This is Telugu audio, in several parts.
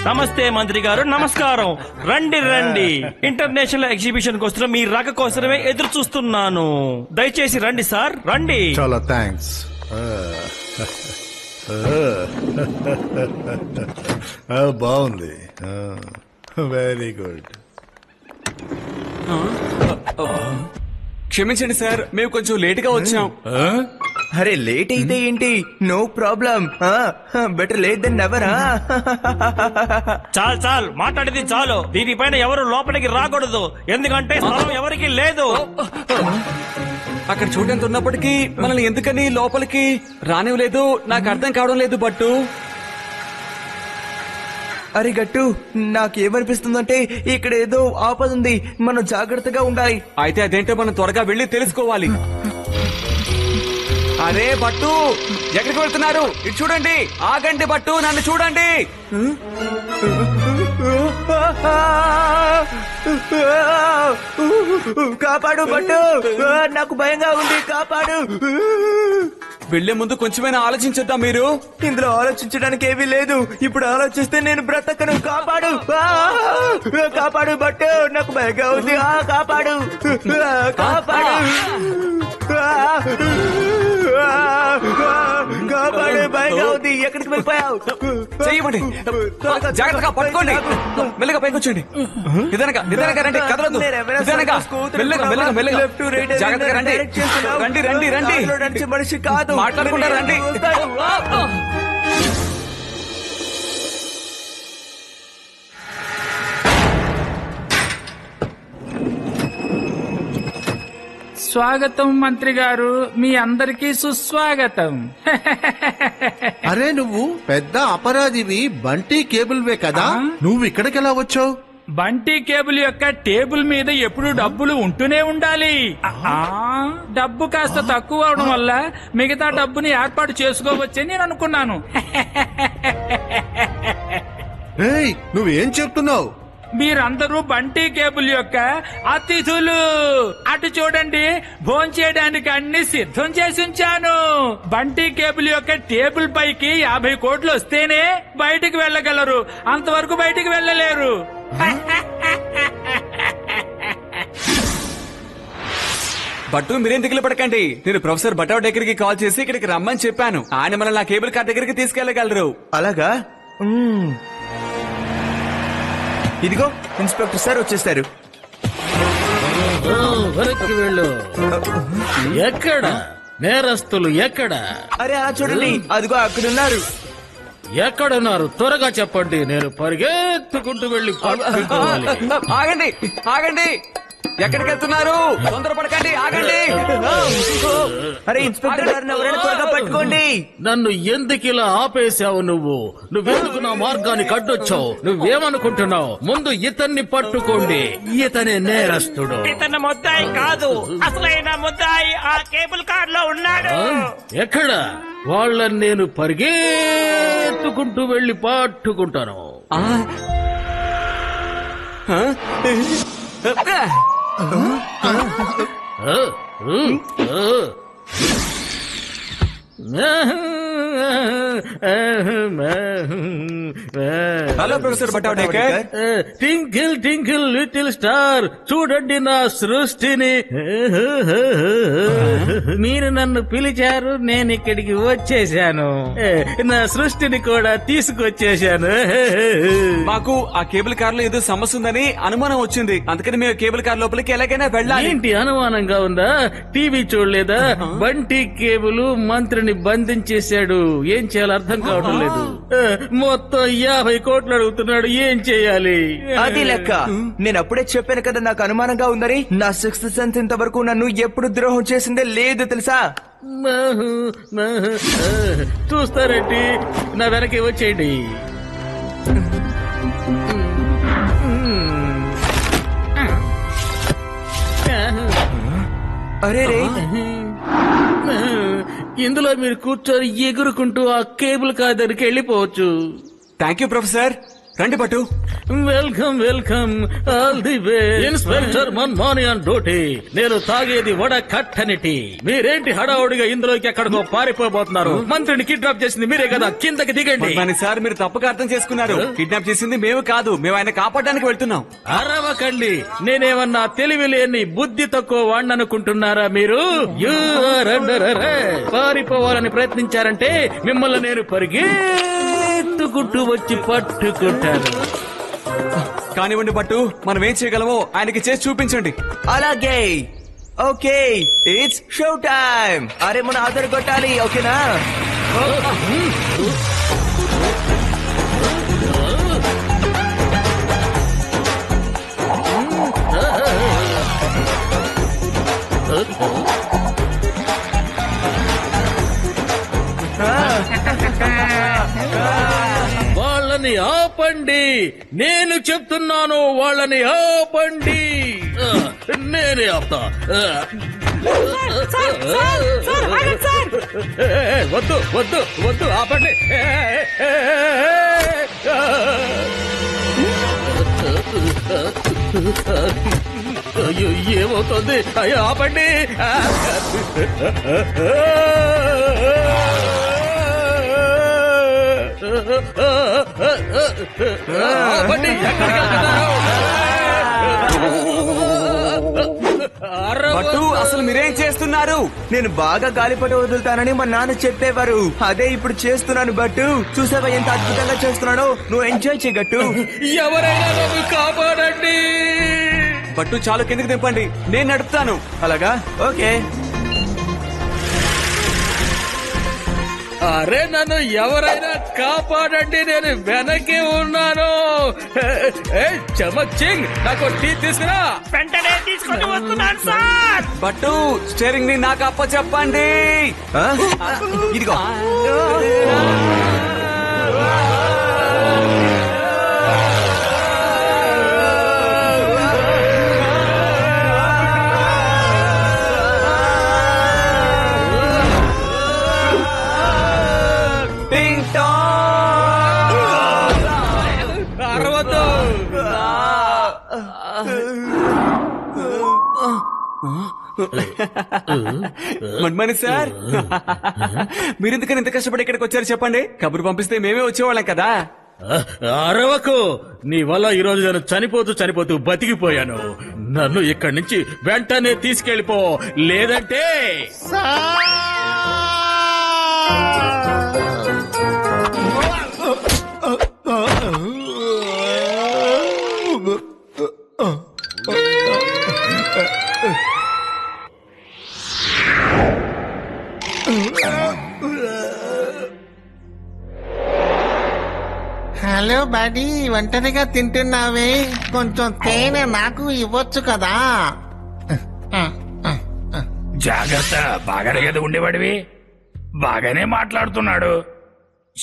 నమస్తే మంత్రి గారు, నమస్కారం. రండి రండి. ఇంటర్నేషనల్ ఎగ్జిబిషన్ కోసం మీ రాక కోసమే ఎదురు చూస్తున్నాను. దయచేసి రండి సార్, రండి. చాలా థ్యాంక్స్. బాగుంది, వెరీ గుడ్. క్షమించండి సార్, మేము కొంచెం లేట్ గా వచ్చాం. అరే లేట్ అయితే ఏంటి, no problem. Better late than never. చాలు చాలు, మాట్లాడేది చాలు. దీనిపైన ఎవరు లోపలికి రాకూడదు, ఎందుకంటే స్థలం ఎవరికి లేదు. అక్కడ చూడడానికి ఉన్నప్పటికీ మనల్ని ఎందుకని లోపలికి రానివ్వలేదు, నాకు అర్థం కావడం లేదు. బట్టు అరే గట్టు, నాకేమనిపిస్తుందంటే ఇక్కడ ఏదో ఆపద ఉంది, మనం జాగ్రత్తగా ఉండాలి. అయితే అదేంటో మనం త్వరగా వెళ్ళి తెలుసుకోవాలి. అరే బట్టు, ఎక్కడికి వెళ్తున్నారు? ఇటు చూడండి. ఆగండి బట్టు, నన్ను చూడండి. కాపాడు బట్టు, నాకు భయంగా ఉంది, కాపాడు. వెళ్లే ముందు కొంచెమైనా ఆలోచించొద్దా మీరు? ఇందులో ఆలోచించడానికి ఏమీ లేదు. ఇప్పుడు ఆలోచిస్తే నేను బ్రతకను. కాపాడు, కాపాడు బట్టు, నాకు భయంగా ఉంది. కాపాడు, కాపాడు, కాపాడు, భయంగా ఉంది. ఎక్కడికి వెళ్ళిపోయావు? చెయ్యమండి, జాగ్రత్తగా పట్టుకోండి. మెల్లగా పైకి వచ్చండి. నిదానంగా రండి, కదలొద్దు. నిదానంగా, మెల్లగా మెల్లగా మెల్లగా, జాగ్రత్తగా రండి. రండి రండి రండి. నడిచే మనిషి కాదు, మాట్లాడకుండా రండి. స్వాగతం మంత్రి గారు, మీ అందరికీ సుస్వాగతం. అరే నువ్వు పెద్ద అపరాధివి, బంటి కేబుల్వే కదా, నువ్వు ఇక్కడికి ఎలా వచ్చావు? బంటి కేబుల్ యొక్క టేబుల్ మీద ఎప్పుడు డబ్బులు ఉంటూనే ఉండాలి. డబ్బు కాస్త తక్కువ అవడం వల్ల మిగతా డబ్బుని ఏర్పాటు చేసుకోవచ్చని నేను అనుకున్నాను. ఏయ్, నువ్వేం చెప్తున్నావు? మీరందరూ బంటి కేబుల్ యొక్క అతిథులు. అటు చూడండి, భోంచేయడానికి అన్ని సిద్ధం చేసి ఉంచాను. బంటి కేబుల్ యొక్క టేబుల్ పైకి 50 కోట్లు వస్తేనే బయటికి వెళ్ళగలరు, అంతవరకు బయటికి వెళ్ళలేరు. బట్టు, మీరేం దిగులు పడకండి. నేను ప్రొఫెసర్ బటావ్ దగ్గరికి కాల్ చేసి ఇక్కడికి రమ్మని చెప్పాను. ఆయన మనల్ని నా కేబుల్ కార్ దగ్గరికి తీసుకెళ్లగలరు. అలాగా? ఇదిగో ఇన్స్పెక్టర్ సార్ వచ్చేస్తారు. వెనక్కి వెళ్ళు. ఎక్కడ నేరస్తులు? ఎక్కడ? అరే అలా చూడండి, అదిగో అక్కడున్నారు. ఎక్కడున్నారు? త్వరగా చెప్పండి, నేను పరిగెత్తుకుంటూ వెళ్లి పట్టుకోవాలి. ఆగండి ఆగండి, ఎక్కడికి వెళ్తున్నారు? తొందరపడకండి, ఆగండి. అరే ఇన్స్పెక్టర్ గారిని ఎవరైనా త్వరగా పట్టుకోండి. నన్ను ఎందుకు ఇలా ఆపేశావు? నువ్వెందుకు నా మార్గానికి అడ్డొచ్చావు? నువ్వేమనుకుంటున్నావు? ముందు ఇతన్ని పట్టుకోండి, ఇతనే నేరస్తుడు. ఇతను ముద్దాయి కాదు, అసలైన ముద్దాయి ఆ కేబుల్ కార్ లో ఉన్నాడు. ఎక్కడ? వాళ్ళని నేను పరిగెత్తుకుంటూ వెళ్లి పట్టుకుంటాను. హలో ప్రొఫెసర్ బటావ్ డేకర్. టింకిల్ టింకిల్ లిటిల్ స్టార్, చూడండి నా సృష్టిని. మీరు నన్ను పిలిచారు, నేను ఇక్కడికి వచ్చేసాను. నా సృష్టిని కూడా తీసుకొచ్చేసాను. మాకు ఆ కేబుల్ కార్ లో ఏదో సమస్య ఉందని అనుమానం వచ్చింది, అందుకని మేము కేబుల్ కార్ లోపలికి ఎలాగైనా వెళ్ళాలి. ఏంటి అనుమానంగా ఉందా? టీవీ చూడలేదా? బంటి కేబుల్ మంత్రిని బంధించేశాడు. ఏం చేయాలో అర్థం కావడం లేదు. మొత్తం 50 కోట్లు అడుగుతున్నాడు, ఏం చేయాలి? అది లెక్క. నేను అప్పుడే చెప్పాను కదా నాకు అనుమానంగా ఉందని. నా 6th సెన్స్ ఇంతవరకు నన్ను ఎప్పుడు ద్రోహం చేసిందే లేదు తెలుసా. చూస్తారేంటి, నా వెనక్కి వచ్చేయండి. అరే రే, ఇందులో మీరు కూర్చొని ఎగురుకుంటూ ఆ కేబుల్ కార్ దగ్గరికి వెళ్ళిపోవచ్చు. Thank you professor. రండి పట్టు. Welcome welcome all the way. Inspector Manmani on duty. నేను తాగేది వడ కట్టని టీ. మీరేంటి హడావుడిగా ఇందులోకి ఎక్కడికో పారిపోబోతున్నారు? మంత్రిని కిడ్నాప్ చేసింది మీరే కదా, కిందకి దిగండి. మన్మాని సార్, మీరు తప్పుగా అర్థం చేసుకున్నారు. కిడ్నాప్ చేసింది మేము కాదు, మేము ఆయన కాపాడడానికి వెళ్తున్నాం. అరవకండి. నేనేమన్నా తెలివి లేని బుద్ధి తక్కువ వాణ్ణనుకుంటున్నారా మీరు? You are under arrest. పారిపోవాలని ప్రయత్నించారంటే మిమ్మల్ని నేను పరిగెత్తుకుంటూ వచ్చి పట్టుకుంటాను. కానివ్వండి పట్టు, మనం ఏం చేయగలమో ఆయనకి చేసి చూపించండి. అలాగే. Okay, it's show time. అరే మన ఆధార్ కొట్టాలి, ఓకేనా? వాళ్ళని ఆపండి. నేను చెప్తున్నాను, వాళ్ళని ఆపండి. నేనే ఆపుతా. వద్దు వద్దు వద్దు, ఆపండి. అయ్యో, ఏమవుతుంది? అయ్యో, ఆపండి. ఆపండి. ఎక్కడికి వెళ్తున్నారు? పట్టు, అసలు మీరేం చేస్తున్నారు? నేను బాగా గాలిపట వదులుతానని మా నాన్న చెప్పేవారు. అదే ఇప్పుడు చేస్తున్నాను బట్టు. చూసావా ఎంత అద్భుతంగా చేస్తున్నానో? నువ్వు ఎంజాయ్ చేయగట్టు. ఎవరైనా నన్ను కాపాడండి. పట్టు, చాలు, కిందకి దింపండి, నేను నడుపుతాను. అలాగా? ఓకే. అరే, నన్ను ఎవరైనా కాపాడండి, నేను వెనకే ఉన్నాను. చమక్ సింగ్, నాకు టీ తీసుకురా. వెంటనే తీసుకొని వస్తున్నాను సార్. పట్టు, స్టీరింగ్ ని నాకు అప్ప చెప్పండి. ఆ? ఇదిగో. అరవద్దు. మన్మని సార్, మీరెందుకని ఇంత కష్టపడి ఇక్కడికి వచ్చారు చెప్పండి? కబురు పంపిస్తే మేమే వచ్చేవాళ్ళం కదా. అరవకు. నీ వల్ల ఈ రోజు నేను చనిపోతూ బతికిపోయాను. నన్ను ఇక్కడి నుంచి వెంటనే తీసుకెళ్లిపో, లేదంటే హలో బాడీ, ఒంటరిగా తింటున్నావే, కొంచెం తేనె నాకు ఇవ్వచ్చు కదా. జాగ్రత్త, బాగానే కదా ఉండేవాడివి. బాగానే మాట్లాడుతున్నాడు.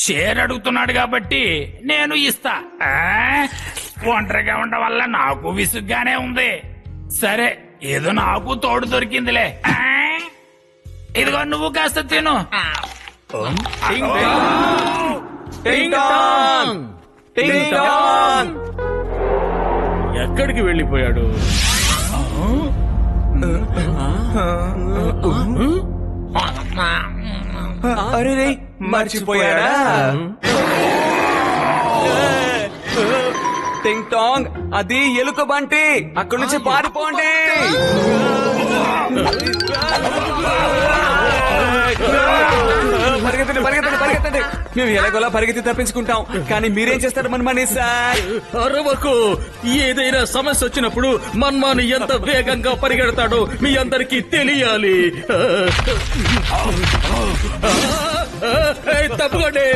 షేర్ అడుగుతున్నాడు కాబట్టి నేను ఇస్తా. ఒంటరిగా ఉండడం వల్ల నాకు విసుగ్గానే ఉంది. సరే, ఏదో నాకు తోడు దొరికిందిలే. ఇదిగో, నువ్వు కాస్త తిను. టింగ్ టాంగ్, టింగ్ టాంగ్. ఎక్కడికి వెళ్ళిపోయాడు? అరే రే, మర్చిపోయాడా? టింగ్ టాంగ్, అది ఎలుక బంటి. అక్కడి నుంచి పారిపోండి. పరిగెత్తండి, పరిగెత్తండి, పరిగెత్తండి. మేము ఎలాగోలా పరిగెత్తి తప్పించుకుంటాం, కానీ మీరేం చేస్తారు మన్మని సార్? అరవకు. ఏదైనా సమస్య వచ్చినప్పుడు మన్మాని ఎంత వేగంగా పరిగెడతాడో మీ అందరికీ తెలియాలి. తప్పుకోండి.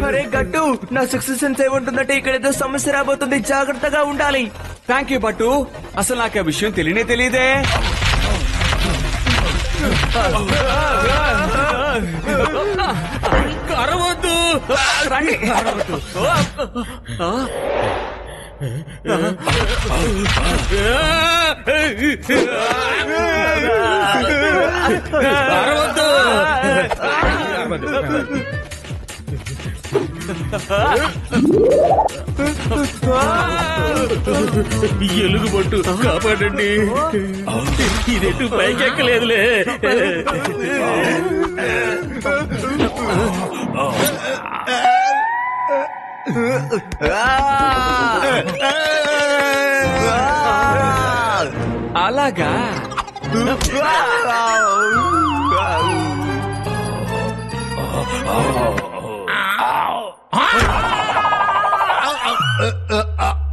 అరే గట్టు, నా సిక్స్త్ సెన్స్ ఏముంటుందంటే ఇక్కడ ఏదో సమస్య రాబోతుంది, జాగ్రత్తగా ఉండాలి. థ్యాంక్ యూ పట్టు, అసలు నాకు ఆ విషయం తెలియనే తెలియదే. అరవద్దు. రండి. అరవద్దు. ఎలుగుబట్టు కాపాడండి. ఇదెటు పైకెక్కలేదులే. అలాగా